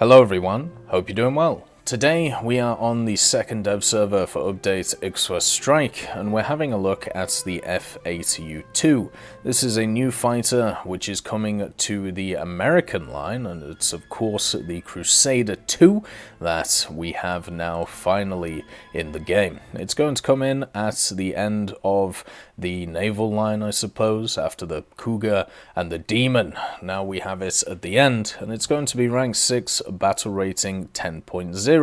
Hello everyone, hope you're doing well. Today we are on the second dev server for update Ixwa Strike, and we're having a look at the F8U-2. This is a new fighter which is coming to the American line, and it's of course the Crusader 2 that we have now finally in the game. It's going to come in at the end of the naval line, I suppose, after the Cougar and the Demon. Now we have it at the end, and it's going to be rank 6, battle rating 10.0.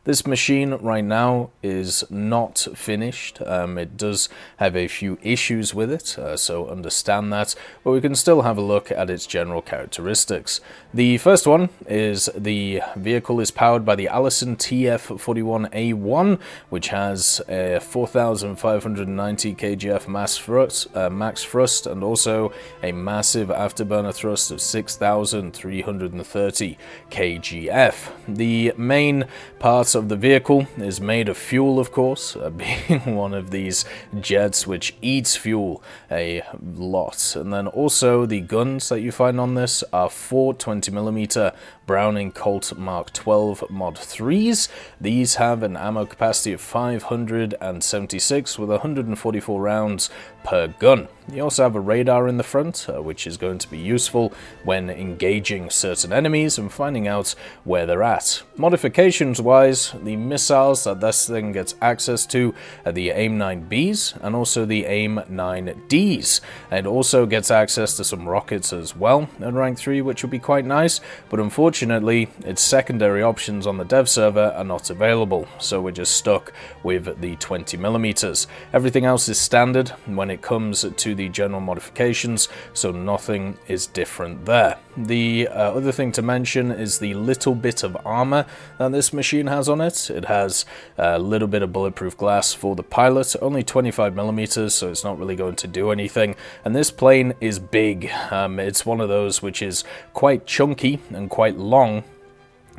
This machine right now is not finished. It does have a few issues with it, so understand that, but we can still have a look at its general characteristics. The first one is the vehicle is powered by the Allison TF41A1, which has a 4,590 kgf max thrust, and also a massive afterburner thrust of 6,330 kgf. The main part of the vehicle is made of fuel, of course, being one of these jets which eats fuel a lot. And then also the guns that you find on this are 4 20mm Browning Colt Mark 12 Mod 3s. These have an ammo capacity of 576 with 144 rounds per gun. You also have a radar in the front, which is going to be useful when engaging certain enemies and finding out where they're at. Modifications wise, the missiles that this thing gets access to are the AIM-9Bs and also the AIM-9Ds. It also gets access to some rockets as well at rank 3, which would be quite nice, but unfortunately its secondary options on the dev server are not available, so we're just stuck with the 20mm. Everything else is standard when it comes to the general modifications, so nothing is different there. The other thing to mention is the little bit of armor that this machine has on it. It has a little bit of bulletproof glass for the pilot, only 25mm, so it's not really going to do anything. And this plane is big. It's one of those which is quite chunky and quite long,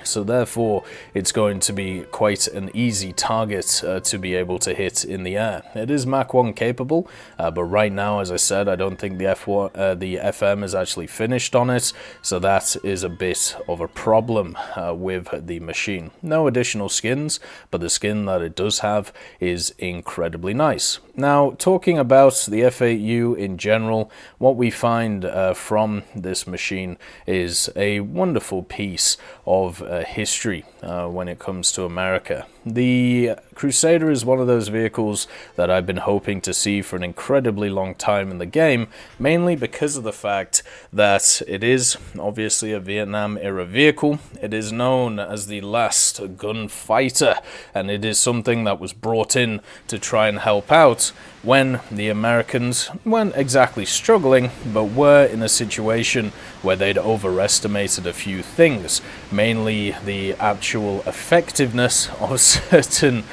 so therefore it's going to be quite an easy target to be able to hit in the air. It is Mach 1 capable, but right now, as I said, I don't think the FM is actually finished on it, so that is a bit of a problem with the machine. No additional skins, but the skin that it does have is incredibly nice. Now, talking about the F8U in general, what we find from this machine is a wonderful piece of history when it comes to America. The Crusader is one of those vehicles that I've been hoping to see for an incredibly long time in the game, mainly because of the fact that it is obviously a Vietnam-era vehicle. It is known as the last gunfighter, and it is something that was brought in to try and help out when the Americans weren't exactly struggling, but were in a situation where they'd overestimated a few things, mainly the actual effectiveness of certain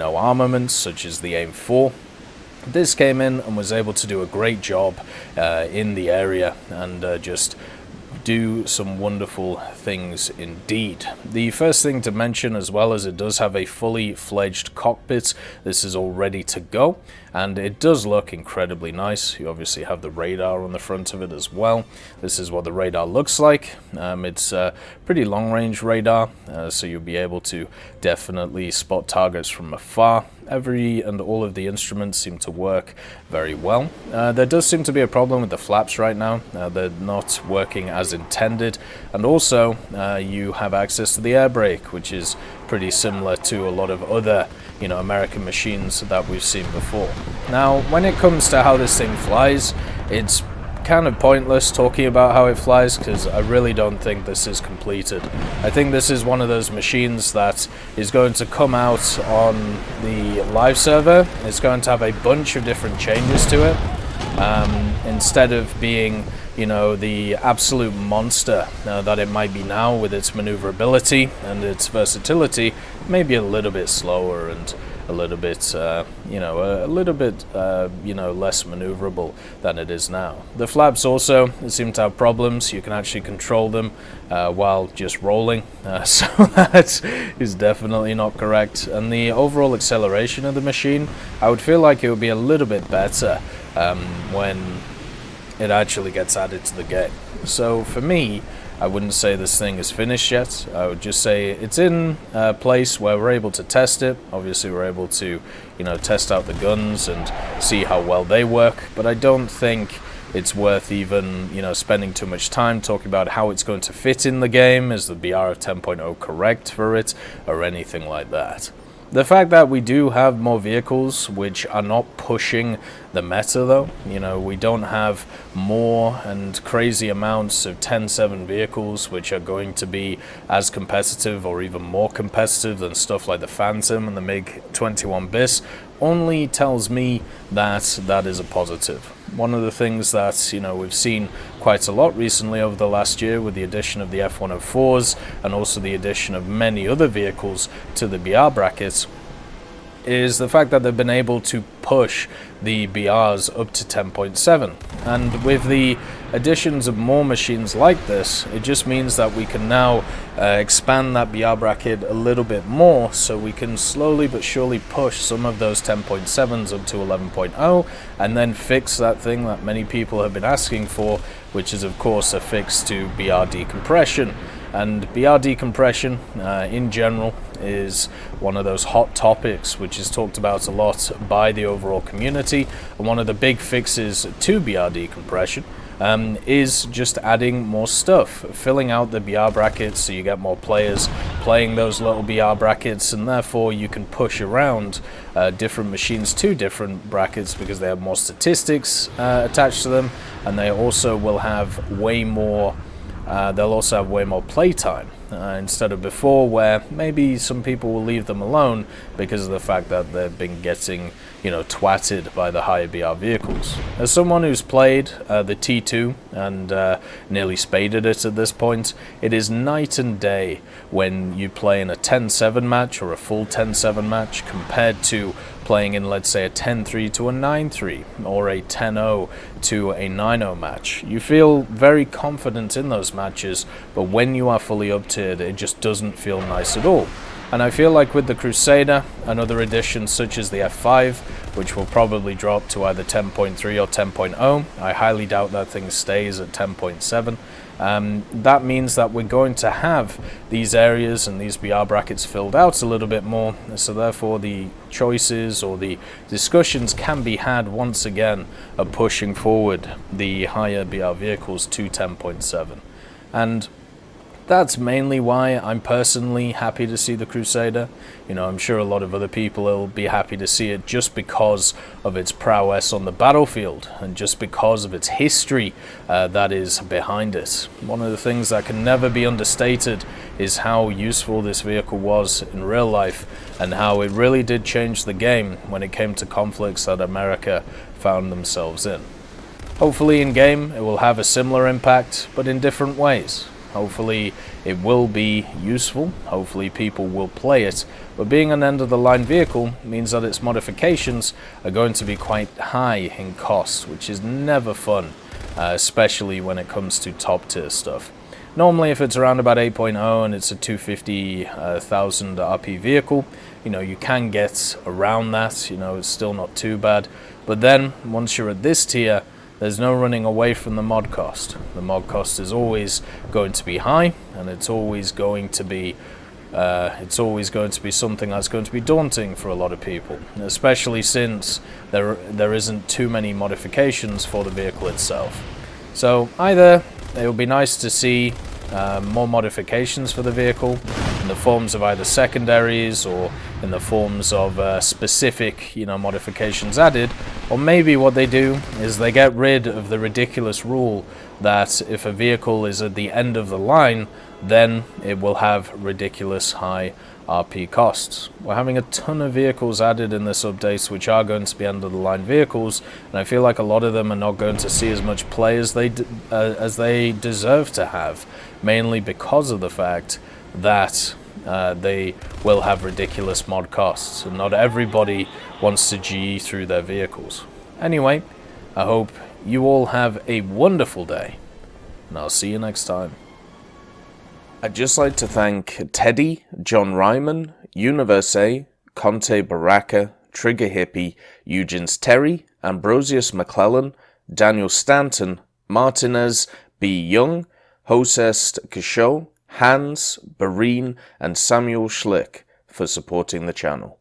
armaments, such as the AIM-4. This came in and was able to do a great job in the area and just do some wonderful things indeed. The first thing to mention, as well, as it does have a fully fledged cockpit. This is all ready to go, and it does look incredibly nice. You obviously have the radar on the front of it as well. This is what the radar looks like. It's a pretty long range radar, so you'll be able to definitely spot targets from afar. Every and all of the instruments seem to work very well. There does seem to be a problem with the flaps right now. They're not working as intended, and also you have access to the air brake, which is pretty similar to a lot of other American machines that we've seen before. Now, when it comes to how this thing flies, it's kind of pointless talking about how it flies, because I really don't think this is completed. I think this is one of those machines that is going to come out on the live server. It's going to have a bunch of different changes to it, instead of being the absolute monster that it might be now with its maneuverability and its versatility. Maybe a little bit slower and a little bit, less maneuverable than it is now. The flaps also seem to have problems. You can actually control them while just rolling, so that is definitely not correct. And the overall acceleration of the machine, I would feel like it would be a little bit better when it actually gets added to the game. So for me, I wouldn't say this thing is finished yet. I would just say it's in a place where we're able to test it. Obviously, we're able to, test out the guns and see how well they work. But I don't think it's worth even, spending too much time talking about how it's going to fit in the game. Is the BR of 10.0 correct for it, or anything like that? The fact that we do have more vehicles which are not pushing the meta though, we don't have more and crazy amounts of 10.7 vehicles which are going to be as competitive or even more competitive than stuff like the Phantom and the MiG-21 bis, only tells me that that is a positive. One of the things that we've seen quite a lot recently over the last year with the addition of the F104s and also the addition of many other vehicles to the BR brackets is the fact that they've been able to push the BRs up to 10.7. And with the additions of more machines like this, it just means that we can now expand that BR bracket a little bit more, so we can slowly but surely push some of those 10.7s up to 11.0 and then fix that thing that many people have been asking for, which is of course a fix to BR decompression. And BR decompression in general is one of those hot topics which is talked about a lot by the overall community, and one of the big fixes to BR decompression is just adding more stuff, filling out the BR brackets so you get more players playing those little BR brackets, and therefore you can push around different machines to different brackets because they have more statistics attached to them, and they also will have way more playtime instead of before, where maybe some people will leave them alone because of the fact that they've been getting twatted by the higher BR vehicles. As someone who's played the T2 and nearly spaded it at this point, it is night and day when you play in a 10-7 match or a full 10-7 match compared to playing in, let's say, a 10-3 to a 9-3 or a 10-0 to a 9-0 match. You feel very confident in those matches, but when you are fully up-tiered, it just doesn't feel nice at all. And I feel like with the Crusader and other additions such as the F5, which will probably drop to either 10.3 or 10.0, I highly doubt that thing stays at 10.7. That means that we're going to have these areas and these BR brackets filled out a little bit more, so therefore the choices or the discussions can be had once again of pushing forward the higher BR vehicles to 10.7. And that's mainly why I'm personally happy to see the Crusader. I'm sure a lot of other people will be happy to see it just because of its prowess on the battlefield and just because of its history that is behind it. One of the things that can never be understated is how useful this vehicle was in real life and how it really did change the game when it came to conflicts that America found themselves in. Hopefully in game it will have a similar impact, but in different ways. Hopefully it will be useful, hopefully people will play it, but being an end-of-the-line vehicle means that its modifications are going to be quite high in cost, which is never fun, especially when it comes to top-tier stuff. Normally if it's around about 8.0 and it's a 250,000 RP vehicle, you can get around that, it's still not too bad, but then once you're at this tier, there's no running away from the mod cost. The mod cost is always going to be high, and it's always going to be something that's going to be daunting for a lot of people, especially since there isn't too many modifications for the vehicle itself. So either it would be nice to see more modifications for the vehicle in the forms of either secondaries or in the forms of specific modifications added, or maybe what they do is they get rid of the ridiculous rule that if a vehicle is at the end of the line, then it will have ridiculous high RP costs. We're having a ton of vehicles added in this update which are going to be end of the line vehicles, and I feel like a lot of them are not going to see as much play as they deserve to have, mainly because of the fact that they will have ridiculous mod costs, and not everybody wants to GE through their vehicles. Anyway, I hope you all have a wonderful day, and I'll see you next time. I'd just like to thank Teddy, John Ryman, Universe, Conte Baraka, Trigger Hippie, Eugens Terry, Ambrosius McClellan, Daniel Stanton, Martinez B. Young, Hosest Kishol, Hans, Bareen, and Samuel Schlick for supporting the channel.